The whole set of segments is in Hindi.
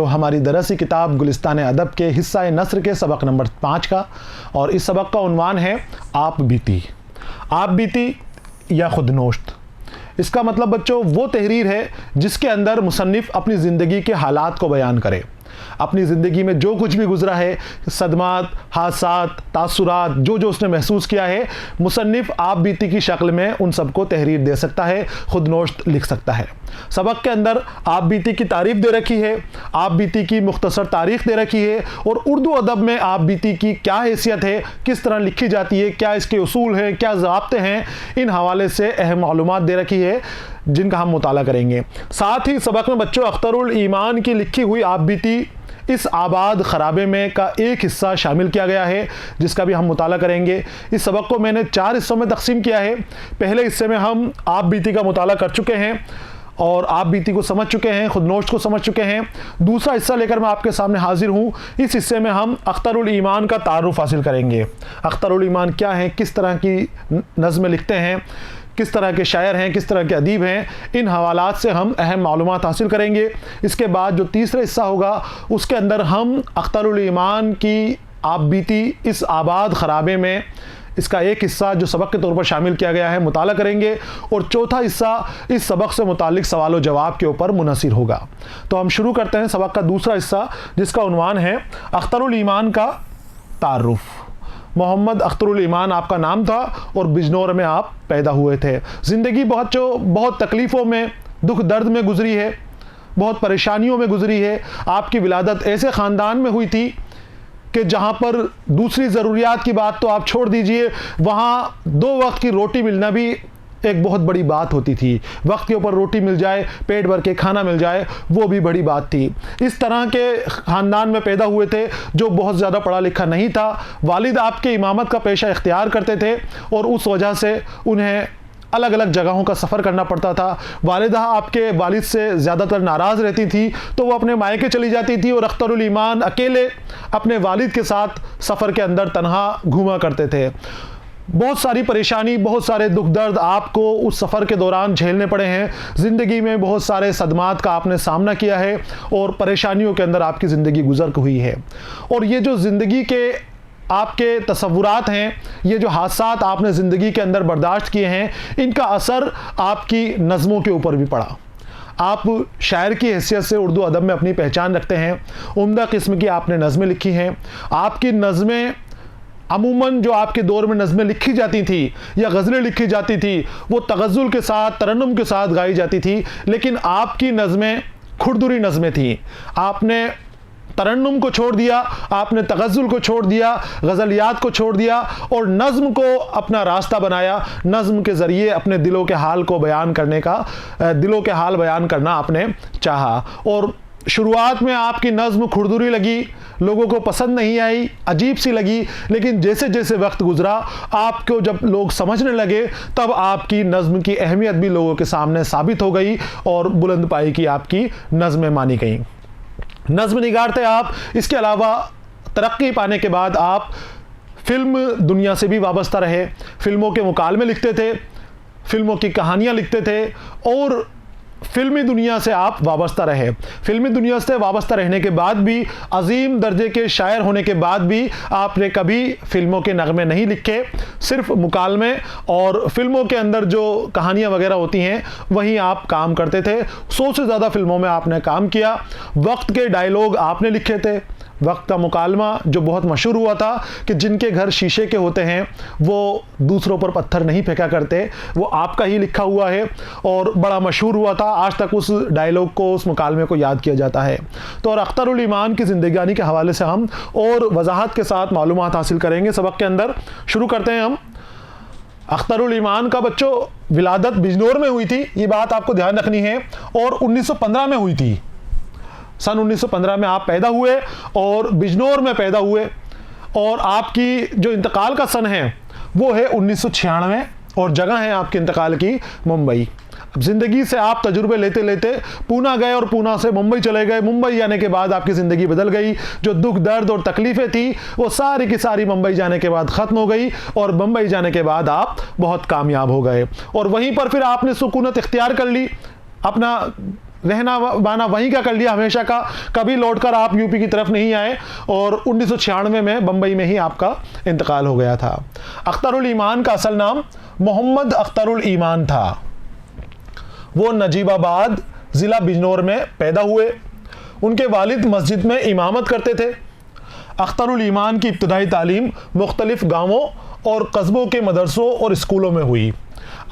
तो हमारी दरसी किताब गुलिस्तान अदब के हिस्सा नस्र के सबक नंबर 5 का, और इस सबक का उन्वान है आप बीती। आप बीती या खुदनोश्त। इसका मतलब बच्चों वो तहरीर है जिसके अंदर मुसन्निफ़ अपनी ज़िंदगी के हालात को बयान करे, अपनी ज़िंदगी में जो कुछ भी गुजरा है, सदमात, हादसात, तासुरात, जो जो उसने महसूस किया है, मुसन्निफ़ आप बीती की शक्ल में उन सबको तहरीर दे सकता है, खुदनोश्त लिख सकता है। सबक के अंदर आप बीती की तारीफ़ दे रखी है, आप बीती की मुख्तसर तारीख़ दे रखी है, और उर्दू अदब में आप बीती की क्या हैसियत है, किस तरह लिखी जाती है, क्या इसके उसूल हैं, क्या ज़ाब्ते हैं, इन हवाले से अहम मालूमात दे रखी है जिनका हम मुताला करेंगे। साथ ही सबक में बच्चों अख्तरुल ईमान की लिखी हुई आप बीती इस आबाद ख़राबे में का एक हिस्सा शामिल किया गया है, जिसका भी हम मुताला करेंगे। इस सबक को मैंने 4 हिस्सों में तकसीम किया है। पहले हिस्से में हम आप बीती का मुताला कर चुके हैं और आप बीती को समझ चुके हैं, खुदनोश्त को समझ चुके हैं। दूसरा हिस्सा लेकर मैं आपके सामने हाजिर हूँ। इस हिस्से में हम अख्तरुल ईमान का तारुफ हासिल करेंगे। अख्तरुल ईमान क्या है, किस तरह की नज़्में लिखते हैं, किस तरह के शायर हैं, किस तरह के अदीब हैं, इन हवालात से हम अहम मालूमात हासिल करेंगे। इसके बाद जो तीसरा हिस्सा होगा उसके अंदर हम अख्तरुल ईमान की आप बीती इस आबाद ख़राबे में इसका एक हिस्सा जो सबक के तौर पर शामिल किया गया है मुताला करेंगे, और चौथा हिस्सा इस सबक से मुतालिक सवाल व जवाब के ऊपर मुनहसिर होगा। तो हम शुरू करते हैं सबक का दूसरा हिस्सा, जिसका उन्वान है अख्तरुल ईमान का तारुफ। मोहम्मद अख्तरुल ईमान आपका नाम था और बिजनौर में आप पैदा हुए थे। ज़िंदगी बहुत तकलीफ़ों में, दुख दर्द में गुजरी है, बहुत परेशानियों में गुजरी है। आपकी विलादत ऐसे ख़ानदान में हुई थी कि जहाँ पर दूसरी ज़रूरियात की बात तो आप छोड़ दीजिए, वहाँ 2 वक्त की रोटी मिलना भी एक बहुत बड़ी बात होती थी। वक्त के ऊपर रोटी मिल जाए, पेट भर के खाना मिल जाए, वो भी बड़ी बात थी। इस तरह के ख़ानदान में पैदा हुए थे जो बहुत ज़्यादा पढ़ा लिखा नहीं था। वालिद आपके इमामत का पेशा इख्तियार करते थे और उस वजह से उन्हें अलग अलग जगहों का सफ़र करना पड़ता था। वालिदा आपके वालिद से ज़्यादातर नाराज़ रहती थी तो वो अपने मायके चली जाती थी और अख्तरुल ईमान अकेले अपने वालिद के साथ सफ़र के अंदर तन्हा घूमा करते थे। बहुत सारी परेशानी, बहुत सारे दुख दर्द आपको उस सफ़र के दौरान झेलने पड़े हैं। ज़िंदगी में बहुत सारे सदमात का आपने सामना किया है और परेशानियों के अंदर आपकी ज़िंदगी गुजर हुई है। और ये जो ज़िंदगी के आपके तसव्वुरात हैं, ये जो हादसात आपने ज़िंदगी के अंदर बर्दाश्त किए हैं, इनका असर आपकी नज़मों के ऊपर भी पड़ा। आप शायर की हैसियत से उर्दू अदब में अपनी पहचान रखते हैं। उम्दा किस्म की आपने नज़में लिखी हैं। आपकी नज़में अमूमन जो आपके दौर में नज़में लिखी जाती थी या गज़लें लिखी जाती थी वो तगज़्ज़ुल के साथ, तरन्नुम के साथ गाई जाती थी, लेकिन आपकी नज़में खुरदुरी नज़में थी। आपने तरन्नुम को छोड़ दिया, आपने तगज़्ज़ुल को छोड़ दिया, गज़लियात को छोड़ दिया और नज़्म को अपना रास्ता बनाया। नज़्म के ज़रिए अपने दिलों के हाल को बयान करने का, दिलों के हाल बयान करना आपने चाहा। और शुरुआत में आपकी नज़्म खुरदुरी लगी, लोगों को पसंद नहीं आई, अजीब सी लगी, लेकिन जैसे जैसे वक्त गुजरा आपको जब लोग समझने लगे तब आपकी नज़्म की अहमियत भी लोगों के सामने साबित हो गई और बुलंद पाई की आपकी नज़्में मानी गई। नज़्म निगार थे आप। इसके अलावा तरक्की पाने के बाद आप फिल्म दुनिया से भी वाबस्ता रहे। फिल्मों के मुकालमे लिखते थे, फिल्मों की कहानियाँ लिखते थे और फिल्मी दुनिया से आप वाबस्ता रहे। फिल्मी दुनिया से वाबस्ता रहने के बाद भी, अजीम दर्जे के शायर होने के बाद भी आपने कभी फिल्मों के नगमे नहीं लिखे, सिर्फ मुकालमे और फिल्मों के अंदर जो कहानियाँ वगैरह होती हैं वहीं आप काम करते थे। 100 से ज़्यादा फिल्मों में आपने काम किया। वक्त के डायलॉग आपने लिखे थे। वक्त का मुकालमा जो बहुत मशहूर हुआ था कि जिनके घर शीशे के होते हैं वो दूसरों पर पत्थर नहीं फेंका करते, वो आपका ही लिखा हुआ है और बड़ा मशहूर हुआ था। आज तक उस डायलॉग को, उस मुकालमे को याद किया जाता है। तो और अख्तरुल ईमान की ज़िंदगानी के हवाले से हम और वजाहत के साथ मालूमात हासिल करेंगे सबक के अंदर। शुरू करते हैं हम। अख्तरुल ईमान का बच्चों विलादत बिजनौर में हुई थी, ये बात आपको ध्यान रखनी है, और 1915 में हुई थी। सन 1915 में आप पैदा हुए और बिजनौर में पैदा हुए, और आपकी जो इंतकाल का सन है वो है 1996 और जगह है आपके इंतकाल की मुंबई। अब ज़िंदगी से आप तजुर्बे लेते लेते पूना गए और पूना से मुंबई चले गए। मुंबई जाने के बाद आपकी ज़िंदगी बदल गई। जो दुख दर्द और तकलीफ़ें थी वो सारी की सारी मुंबई जाने के बाद ख़त्म हो गई और मुंबई जाने के बाद आप बहुत कामयाब हो गए और वहीं पर फिर आपने सुकूनत इख्तियार कर ली। अपना रहना बहाना वहीं का कर लिया हमेशा का, कभी लौटकर आप यूपी की तरफ नहीं आए और 1996 में बम्बई में ही आपका इंतकाल हो गया था। अख्तरुल ईमान का असल नाम मोहम्मद अख्तरुल ईमान था। वो नजीबाबाद ज़िला बिजनौर में पैदा हुए। उनके वालिद मस्जिद में इमामत करते थे। अख्तरुल ईमान की इब्तदाई तालीम मुख्तलिफ गाँवों और कस्बों के मदरसों और स्कूलों में हुई।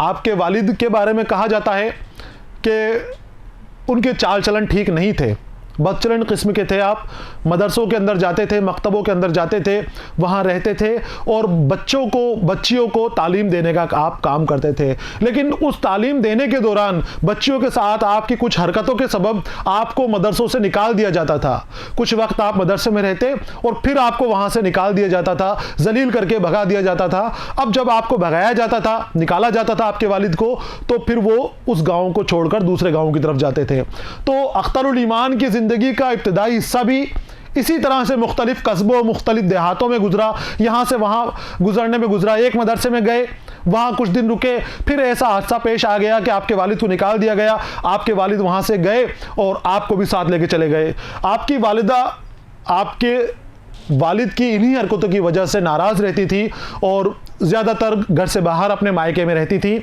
आपके वालिद के बारे में कहा जाता है कि उनके चाल चलन ठीक नहीं थे, बदचलन किस्म के थे। आप मदरसों के अंदर जाते थे, मकतबों के अंदर जाते थे, वहाँ रहते थे और बच्चियों को तालीम देने का आप काम करते थे। लेकिन उस तालीम देने के दौरान बच्चियों के साथ आपकी कुछ हरकतों के सबब आपको मदरसों से निकाल दिया जाता था। कुछ वक्त आप मदरसे में रहते और फिर आपको वहाँ से निकाल दिया जाता था, जलील करके भगा दिया जाता था। अब जब आपको भगाया जाता था, निकाला जाता था आपके वालिद को, तो फिर वो उस गाँव को छोड़कर दूसरे गाँव की तरफ जाते थे। तो अख्तरुल ईमान की ज़िंदगी का इब्तदाई हिस्सा भी इसी तरह से मुख्तलिफ कस्बों, मुख्तलिफ देहातों में गुजरा, यहाँ से वहाँ गुजरने में गुजरा। एक मदरसे में गए, वहाँ कुछ दिन रुके, फिर ऐसा हादसा पेश आ गया कि आपके वालिद को निकाल दिया गया। आपके वालिद वहाँ से गए और आपको भी साथ लेके चले गए। आपकी वालिदा आपके वालिद की इन्हीं हरकतों की वजह से नाराज़ रहती थी और ज़्यादातर घर से बाहर अपने मायके में रहती थी।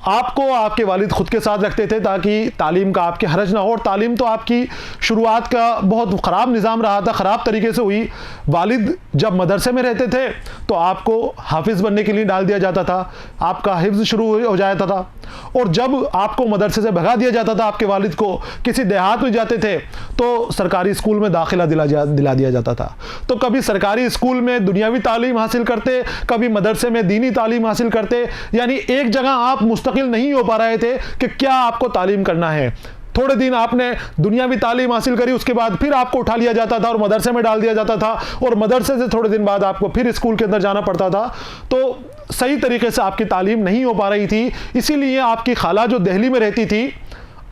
आपको आपके वालिद ख़ुद के साथ रखते थे ताकि तालीम का आपके हरज ना हो। और तालीम तो आपकी शुरुआत का बहुत ख़राब निज़ाम रहा था, ख़राब तरीके से हुई। वालिद जब मदरसे में रहते थे तो आपको हाफिज़ बनने के लिए डाल दिया जाता था, आपका हिफ्ज़ शुरू हो जाता था। और जब आपको मदरसे से भगा दिया जाता था, आपके वालिद को किसी देहात में जाते थे तो सरकारी स्कूल में दाखिला दिला दिया जाता था। तो कभी सरकारी स्कूल में दुनियावी तालीम हासिल करते, कभी मदरसे में दीनी तालीम हासिल करते। यानी एक जगह आप मुस्तकिल नहीं हो पा रहे थे कि क्या आपको तालीम करना है। थोड़े दिन आपने दुनियावी तालीम हासिल करी, उसके बाद फिर आपको उठा लिया जाता था और मदरसे में डाल दिया जाता था, और मदरसे से थोड़े दिन बाद आपको फिर स्कूल के अंदर जाना पड़ता था। तो सही तरीके से आपकी तालीम नहीं हो पा रही थी। इसीलिए आपकी खाला जो दिल्ली में रहती थी,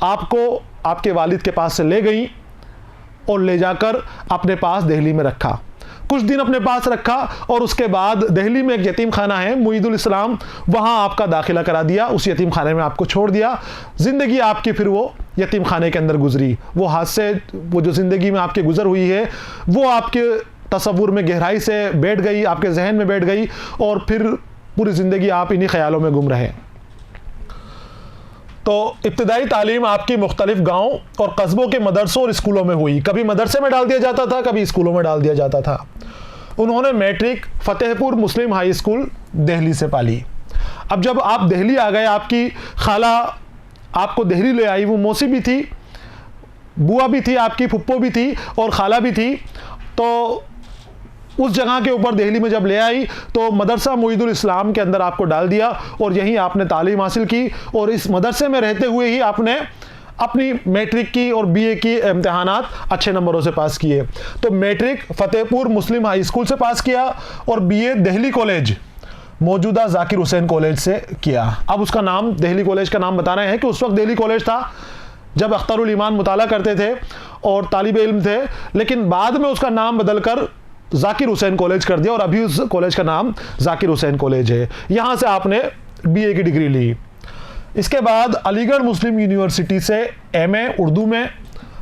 आपको आपके वालिद के पास से ले गई और ले जाकर अपने पास दिल्ली में रखा। कुछ दिन अपने पास रखा और उसके बाद दिल्ली में एक यतीम खाना है मुईदुल इस्लाम, वहाँ आपका दाखिला करा दिया। उस यतीम खाने में आपको छोड़ दिया। ज़िंदगी आपकी फिर वो यतीम खाने के अंदर गुजरी। वो हादसे, वो जो ज़िंदगी में आपकी गुजर हुई है, वो आपके तसव्वुर में गहराई से बैठ गई, आपके जहन में बैठ गई और फिर पूरी ज़िंदगी आप इन्हीं ख्यालों में गुम रहे। तो इब्तदाई तालीम आपकी मुख्तलिफ गाँव और कस्बों के मदरसों और स्कूलों में हुई। कभी मदरसे में डाल दिया जाता था, कभी स्कूलों में डाल दिया जाता था। उन्होंने मैट्रिक फतेहपुर मुस्लिम हाई स्कूल दिल्ली से पाली। अब जब आप दिल्ली आ गए, आपकी खाला आपको दिल्ली ले आई। वो मौसी भी थी, बुआ भी थी, आपकी फुप्पो भी थी और खाला भी थी। तो उस जगह के ऊपर दिल्ली में जब ले आई तो मदरसा मुईदुल इस्लाम के अंदर आपको डाल दिया और यहीं आपने तालीम हासिल की। और इस मदरसे में रहते हुए ही आपने अपनी मैट्रिक की और बीए की इम्तिहानात अच्छे नंबरों से पास किए। तो मैट्रिक फतेहपुर मुस्लिम हाई स्कूल से पास किया और बीए दिल्ली कॉलेज, मौजूदा जाकिर हुसैन कॉलेज से किया। अब उसका नाम, दिल्ली कॉलेज का नाम बता रहे हैं कि उस वक्त दिल्ली कॉलेज था जब अख्तरुल ईमान मुताला करते थे और तालिब इल्म थे, लेकिन बाद में उसका नाम बदलकर जाकिर हुसैन कॉलेज कर दिया और अभी उस कॉलेज का नाम जाकिर हुसैन कॉलेज है। यहाँ से आपने बीए की डिग्री ली। इसके बाद अलीगढ़ मुस्लिम यूनिवर्सिटी से एमए उर्दू में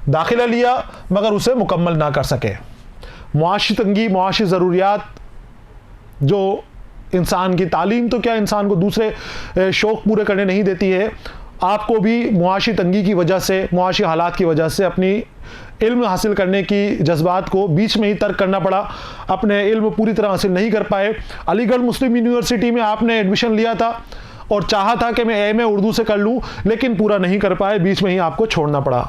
दाखिला लिया, मगर उसे मुकम्मल ना कर सके। मुआशी तंगी, मुआशी ज़रूरियात, जो इंसान की तालीम तो क्या इंसान को दूसरे शौक़ पूरे करने नहीं देती है, आपको भी मुआशी तंगी की वजह से, मुआशी हालात की वजह से अपनी इल्म हासिल करने की जज्बात को बीच में ही तर्क करना पड़ा। अपने इल्म पूरी तरह हासिल नहीं कर पाए। अलीगढ़ मुस्लिम यूनिवर्सिटी में आपने एडमिशन लिया था और चाहा था कि मैं एमए उर्दू से कर लूँ, लेकिन पूरा नहीं कर पाए, बीच में ही आपको छोड़ना पड़ा।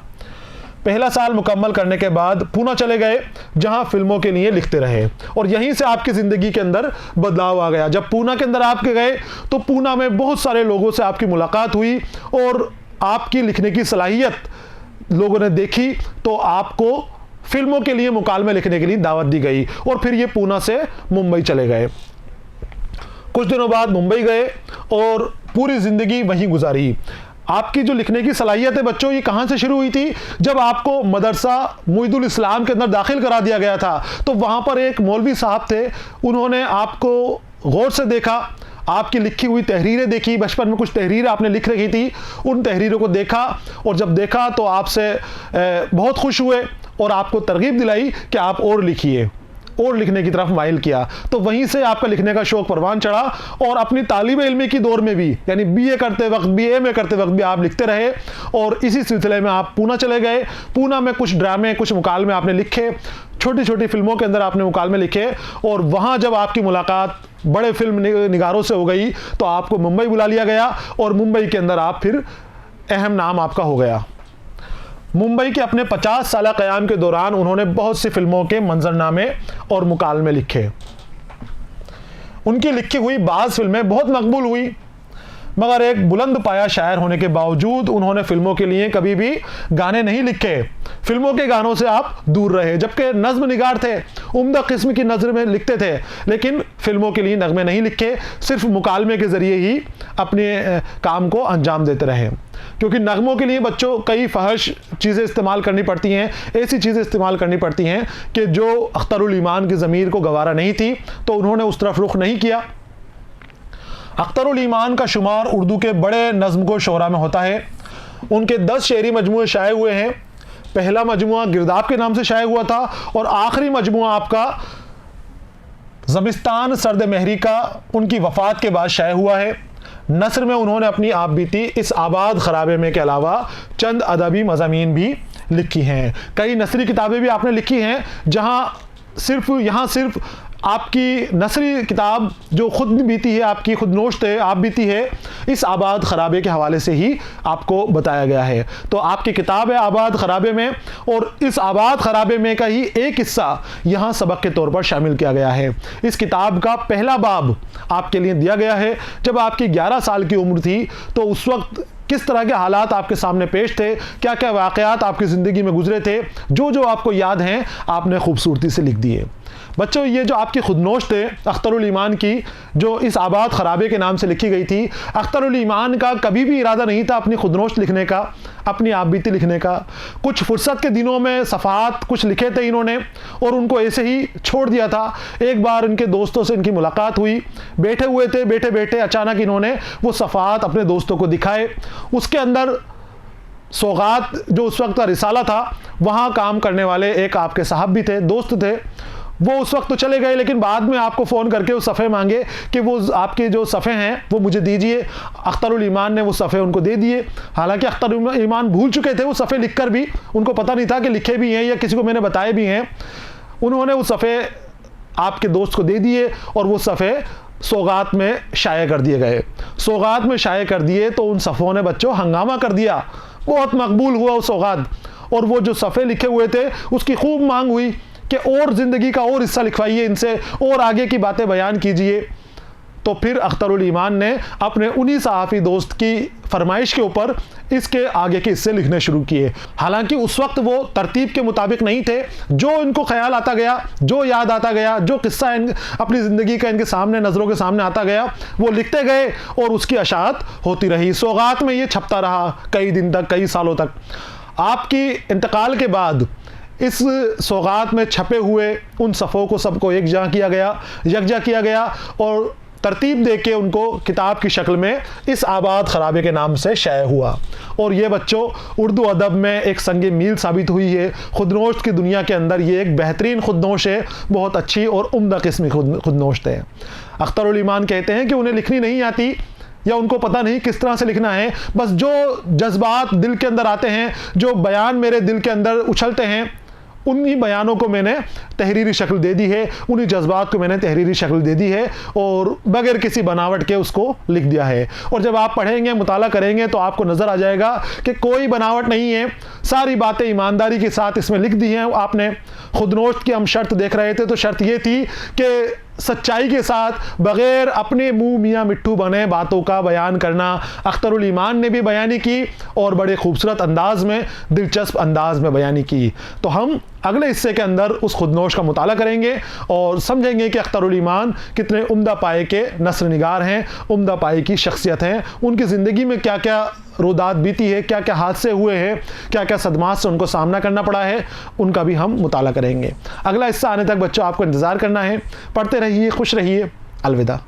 पहला साल मुकम्मल करने के बाद पूना चले गए, जहां फिल्मों के लिए लिखते रहे और यहीं से आपकी ज़िंदगी के अंदर बदलाव आ गया। जब पूना के अंदर आपके गए तो पूना में बहुत सारे लोगों से आपकी मुलाकात हुई और आपकी लिखने की सलाहियत लोगों ने देखी, तो आपको फिल्मों के लिए मुकालमे लिखने के लिए दावत दी गई और फिर ये पूना से मुंबई चले गए। कुछ दिनों बाद मुंबई गए और पूरी ज़िंदगी वहीं गुजारी। आपकी जो लिखने की सलाहियत है बच्चों, ये कहाँ से शुरू हुई थी? जब आपको मदरसा मुईदुल इस्लाम के अंदर दाखिल करा दिया गया था तो वहाँ पर एक मौलवी साहब थे, उन्होंने आपको गौर से देखा, आपकी लिखी हुई तहरीरें देखी, बचपन में कुछ तहरीर आपने लिख रखी थी, उन तहरीरों को देखा, और जब देखा तो आपसे बहुत खुश हुए और आपको तरगीब दिलाई कि आप और लिखिए, और लिखने की तरफ माइल किया। तो वहीं से आपका लिखने का शौक परवान चढ़ा, और अपनी तालिब इल्मी की दौर में भी, यानी बीए करते वक्त, बीए में करते वक्त भी आप लिखते रहे, और इसी सिलसिले में आप पूना चले गए। पूना में कुछ ड्रामे, कुछ मुकालमे आपने लिखे, छोटी छोटी फिल्मों के अंदर आपने मुकालमे लिखे, और वहाँ जब आपकी मुलाकात बड़े फिल्म निगारों से हो गई तो आपको मुंबई बुला लिया गया, और मुंबई के अंदर आप फिर अहम नाम आपका हो गया। मुंबई के अपने 50 साल क़याम के दौरान उन्होंने बहुत सी फिल्मों के मंजरनामे और मुकालमे लिखे। उनकी लिखी हुई बाज़ फिल्में बहुत मकबूल हुई, मगर एक बुलंद पाया शायर होने के बावजूद उन्होंने फिल्मों के लिए कभी भी गाने नहीं लिखे। फिल्मों के गानों से आप दूर रहे, जबकि नज़्म निगार थे, उम्दा किस्म की नज़र में लिखते थे, लेकिन फिल्मों के लिए नगमे नहीं लिखे, सिर्फ मुकालमे के ज़रिए ही अपने काम को अंजाम देते रहे। क्योंकि नगमों के लिए बच्चों कई फहश चीज़ें इस्तेमाल करनी पड़ती हैं, ऐसी चीज़ें इस्तेमाल करनी पड़ती हैं कि जो अख्तरुल ईमान की ज़मीर को गवारा नहीं थी, तो उन्होंने उस तरफ रुख नहीं किया। अख्तरुल ईमान का शुमार उर्दू के बड़े नज़्म को शोरा में होता है। उनके 10 शेरी मजमूए शाये हुए हैं। पहला मजमुआ गिरदाब के नाम से शाये हुआ था, और आखिरी मजमुआ आपका ज़मिस्तान सर्द महरी का उनकी वफ़ात के बाद शाये हुआ है। नस्र में उन्होंने अपनी आप बीती इस आबाद खराबे में के अलावा चंद अदबी मज़ामीन भी लिखी हैं। कई नसरी किताबें भी आपने लिखी हैं, यहाँ सिर्फ आपकी नसरी किताब जो खुद बीती है, आपकी खुदनोश्त है, आप बीती है, इस आबाद खराबे के हवाले से ही आपको बताया गया है। तो आपकी किताब है आबाद खराबे में, और इस आबाद खराबे में का ही एक हिस्सा यहाँ सबक के तौर पर शामिल किया गया है। इस किताब का पहला बाब आपके लिए दिया गया है। जब आपकी 11 साल की उम्र थी तो उस वक्त किस तरह के हालात आपके सामने पेश थे, क्या क्या वाक़यात आपकी ज़िंदगी में गुजरे थे, जो जो आपको याद हैं आपने खूबसूरती से लिख दिए। बच्चों, ये जो आपकी खुदनोश्त है अख्तरुल ईमान की, जो इस आबाद खराबे के नाम से लिखी गई थी, अख्तरुल ईमान का कभी भी इरादा नहीं था अपनी खुदनोश्त लिखने का, अपनी आप बीती लिखने का। कुछ फुर्सत के दिनों में सफ़ात कुछ लिखे थे इन्होंने, और उनको ऐसे ही छोड़ दिया था। एक बार इनके दोस्तों से इनकी मुलाकात हुई, बैठे हुए थे, बैठे बैठे अचानक इन्होंने वो सफ़ात अपने दोस्तों को दिखाए। उसके अंदर सौगात जो उस वक्त का रिसाला था, वहाँ काम करने वाले एक आपके साहब भी थे, दोस्त थे, वो उस वक्त तो चले गए, लेकिन बाद में आपको फ़ोन करके वो सफ़े मांगे कि वो आपके जो सफ़े हैं वो मुझे दीजिए। अख्तरुल ईमान ने वो सफ़े उनको दे दिए। हालांकि अख्तरुल ईमान भूल चुके थे वो सफ़े लिखकर भी, उनको पता नहीं था कि लिखे भी हैं या किसी को मैंने बताए भी हैं। उन्होंने वो सफ़े आपके दोस्त को दे दिए, और वो सफ़े सौगात में शाये कर दिए गए। सौगात में शाये कर दिए तो उन सफ़ों ने बच्चों हंगामा कर दिया, बहुत मकबूल हुआ वो सौगात, और वो जो सफ़े लिखे हुए थे उसकी खूब मांग हुई कि और ज़िंदगी का और हिस्सा लिखवाइए इनसे, और आगे की बातें बयान कीजिए। तो फिर अख्तरुल ईमान ने अपने उन्हीं सहाफ़ी दोस्त की फरमाइश के ऊपर इसके आगे के हिस्से लिखने शुरू किए। हालांकि उस वक्त वो तरतीब के मुताबिक नहीं थे, जो इनको ख्याल आता गया, जो याद आता गया, जो किस्सा अपनी ज़िंदगी का इनके सामने नज़रों के सामने आता गया, वो लिखते गए और उसकी अशात होती रही। सौगात में ये छपता रहा कई दिन तक, कई सालों तक। आपकी इंतकाल के बाद इस सौगात में छपे हुए उन सफ़ों को सबको यकजा किया गया और तरतीब दे के उनको किताब की शक्ल में इस आबाद खराबे के नाम से शाये हुआ। और ये बच्चों उर्दू अदब में एक संगे मील साबित हुई है। खुदनोश्त की दुनिया के अंदर ये एक बेहतरीन खुदनोश है, बहुत अच्छी और उम्दा किस्म की खुदनोश्त है। अख्तरुल ईमान कहते हैं कि उन्हें लिखनी नहीं आती या उनको पता नहीं किस तरह से लिखना है, बस जो जज्बात दिल के अंदर आते हैं, जो बयान मेरे दिल के अंदर उछलते हैं, उन्हीं बयानों को मैंने तहरीरी शक्ल दे दी है, उन्हीं जज्बात को मैंने तहरीरी शक्ल दे दी है और बगैर किसी बनावट के उसको लिख दिया है। और जब आप पढ़ेंगे, मुताला करेंगे तो आपको नज़र आ जाएगा कि कोई बनावट नहीं है, सारी बातें ईमानदारी के साथ इसमें लिख दी हैं आपने। खुदनोश्त की हम शर्त देख रहे थे तो शर्त ये थी कि सच्चाई के साथ बग़ैर अपने मुंह मियाँ मिट्ठू बने बातों का बयान करना। अख्तरुल ईमान ने भी बयानी की और बड़े खूबसूरत अंदाज में, दिलचस्प अंदाज में बयानी की। तो हम अगले हिस्से के अंदर उस खुदनोश का मुताला करेंगे और समझेंगे कि अख्तरुल ईमान कितने उम्दा पाए के नस्र निगार हैं, उम्दा पाए की शख्सियत हैं, उनकी ज़िंदगी में क्या क्या रोदात बीती है, क्या क्या हादसे हुए हैं, क्या क्या सदमात से उनको सामना करना पड़ा है, उनका भी हम मुताला करेंगे। अगला हिस्सा आने तक बच्चों आपको इंतज़ार करना है। पढ़ते रहिए, खुश रहिए, अलविदा।